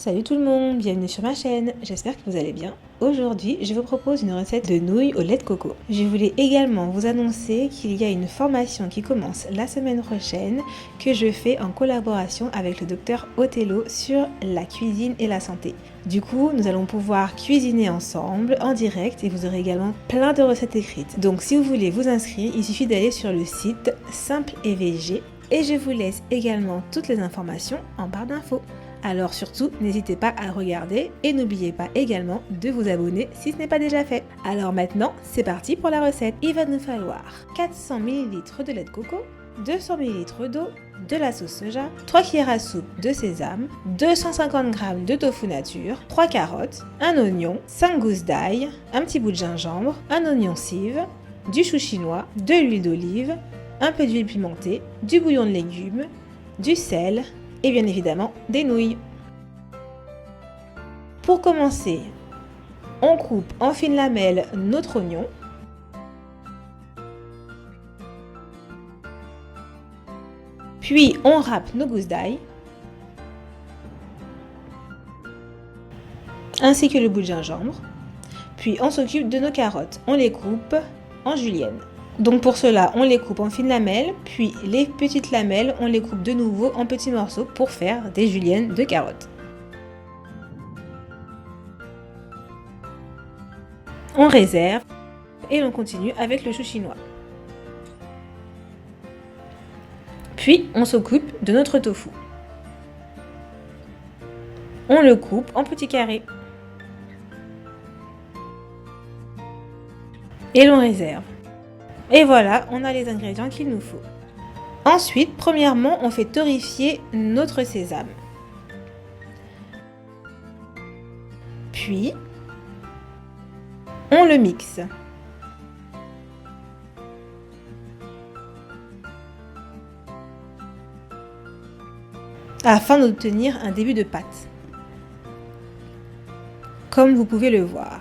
Salut tout le monde, bienvenue sur ma chaîne, j'espère que vous allez bien. Aujourd'hui, je vous propose une recette de nouilles au lait de coco. Je voulais également vous annoncer qu'il y a une formation qui commence la semaine prochaine que je fais en collaboration avec le docteur Othello sur la cuisine et la santé. Du coup, nous allons pouvoir cuisiner ensemble en direct et vous aurez également plein de recettes écrites. Donc si vous voulez vous inscrire, il suffit d'aller sur le site Simple et VG et je vous laisse également toutes les informations en barre d'infos. Alors surtout, n'hésitez pas à regarder et n'oubliez pas également de vous abonner si ce n'est pas déjà fait. Alors maintenant, c'est parti pour la recette. Il va nous falloir 400 ml de lait de coco, 200 ml d'eau, de la sauce soja, 3 cuillères à soupe de sésame, 250 g de tofu nature, 3 carottes, un oignon, 5 gousses d'ail, un petit bout de gingembre, un oignon cive, du chou chinois, de l'huile d'olive, un peu d'huile pimentée, du bouillon de légumes, du sel, et bien évidemment des nouilles. Pour commencer, on coupe en fines lamelles notre oignon. Puis on râpe nos gousses d'ail, ainsi que le bout de gingembre. Puis on s'occupe de nos carottes, on les coupe en julienne. Donc pour cela, on les coupe en fines lamelles, puis les petites lamelles, on les coupe de nouveau en petits morceaux pour faire des juliennes de carottes. On réserve et on continue avec le chou chinois. Puis on s'occupe de notre tofu. On le coupe en petits carrés. Et l'on réserve. Et voilà, on a les ingrédients qu'il nous faut. Ensuite, premièrement, on fait torréfier notre sésame. Puis, on le mixe. Afin d'obtenir un début de pâte. Comme vous pouvez le voir.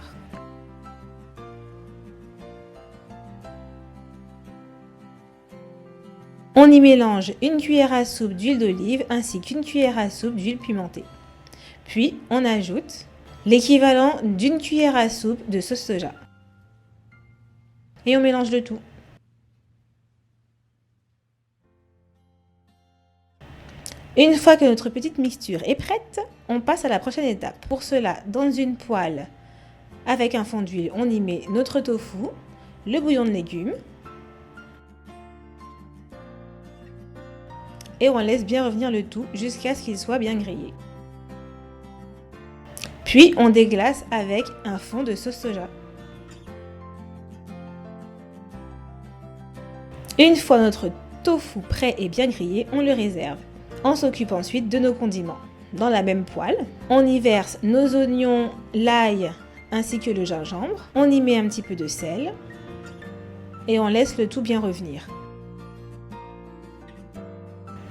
On y mélange une cuillère à soupe d'huile d'olive ainsi qu'une cuillère à soupe d'huile pimentée. Puis on ajoute l'équivalent d'une cuillère à soupe de sauce soja. Et on mélange le tout. Une fois que notre petite mixture est prête, on passe à la prochaine étape. Pour cela, dans une poêle avec un fond d'huile, on y met notre tofu, le bouillon de légumes, et on laisse bien revenir le tout jusqu'à ce qu'il soit bien grillé. Puis on déglace avec un fond de sauce soja. Une fois notre tofu prêt et bien grillé, on le réserve. On s'occupe ensuite de nos condiments. Dans la même poêle, on y verse nos oignons, l'ail ainsi que le gingembre. On y met un petit peu de sel et on laisse le tout bien revenir.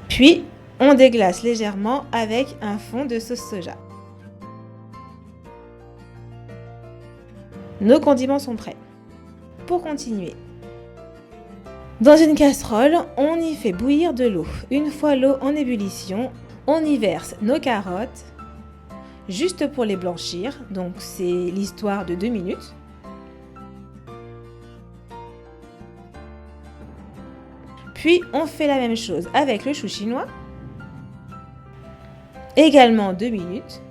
Puis, on déglace légèrement avec un fond de sauce soja. Nos condiments sont prêts. Pour continuer, dans une casserole, on y fait bouillir de l'eau. Une fois l'eau en ébullition, on y verse nos carottes, juste pour les blanchir. Donc c'est l'histoire de 2 minutes. Puis on fait la même chose avec le chou chinois, également 2 minutes.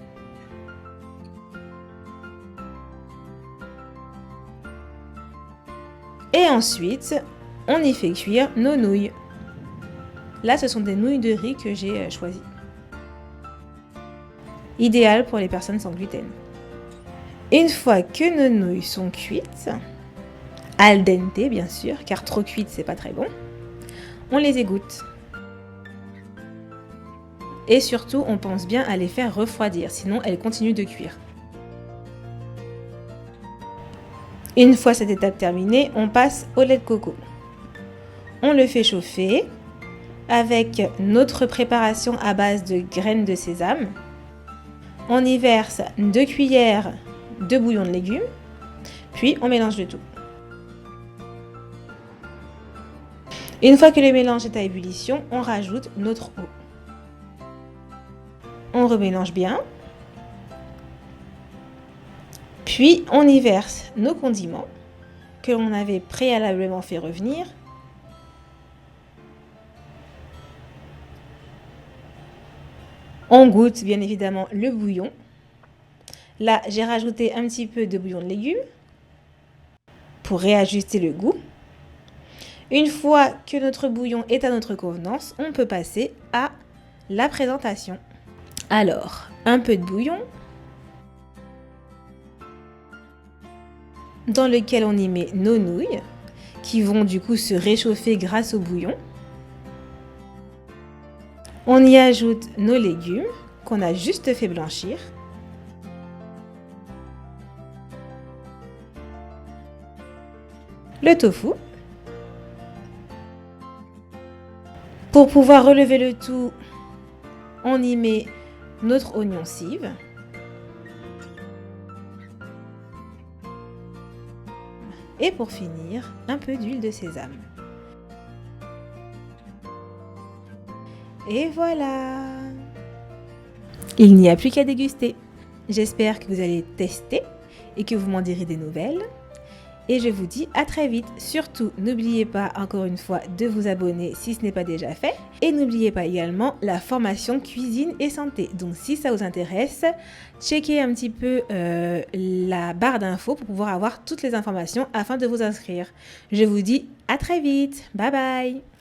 Et ensuite, on y fait cuire nos nouilles. Là, ce sont des nouilles de riz que j'ai choisies. Idéal pour les personnes sans gluten. Une fois que nos nouilles sont cuites, al dente bien sûr, car trop cuites c'est pas très bon, on les égoutte. Et surtout, on pense bien à les faire refroidir, sinon elles continuent de cuire. Une fois cette étape terminée, on passe au lait de coco. On le fait chauffer avec notre préparation à base de graines de sésame. On y verse 2 cuillères de bouillon de légumes, puis on mélange le tout. Une fois que le mélange est à ébullition, on rajoute notre eau. On remélange bien Puis on y verse nos condiments que l'on avait préalablement fait revenir. On goûte bien évidemment le bouillon. Là, j'ai rajouté un petit peu de bouillon de légumes pour réajuster le goût. Une fois que notre bouillon est à notre convenance, on peut passer à la présentation. Alors, un peu de bouillon dans lequel on y met nos nouilles qui vont du coup se réchauffer grâce au bouillon. On y ajoute nos légumes qu'on a juste fait blanchir. Le tofu. Pour pouvoir relever le tout, on y met notre oignon cive. Et pour finir, un peu d'huile de sésame. Et voilà! Il n'y a plus qu'à déguster. J'espère que vous allez tester et que vous m'en direz des nouvelles. Et je vous dis à très vite. Surtout, n'oubliez pas encore une fois de vous abonner si ce n'est pas déjà fait. Et n'oubliez pas également la formation cuisine et santé. Donc si ça vous intéresse, checkez un petit peu la barre d'infos pour pouvoir avoir toutes les informations afin de vous inscrire. Je vous dis à très vite. Bye bye!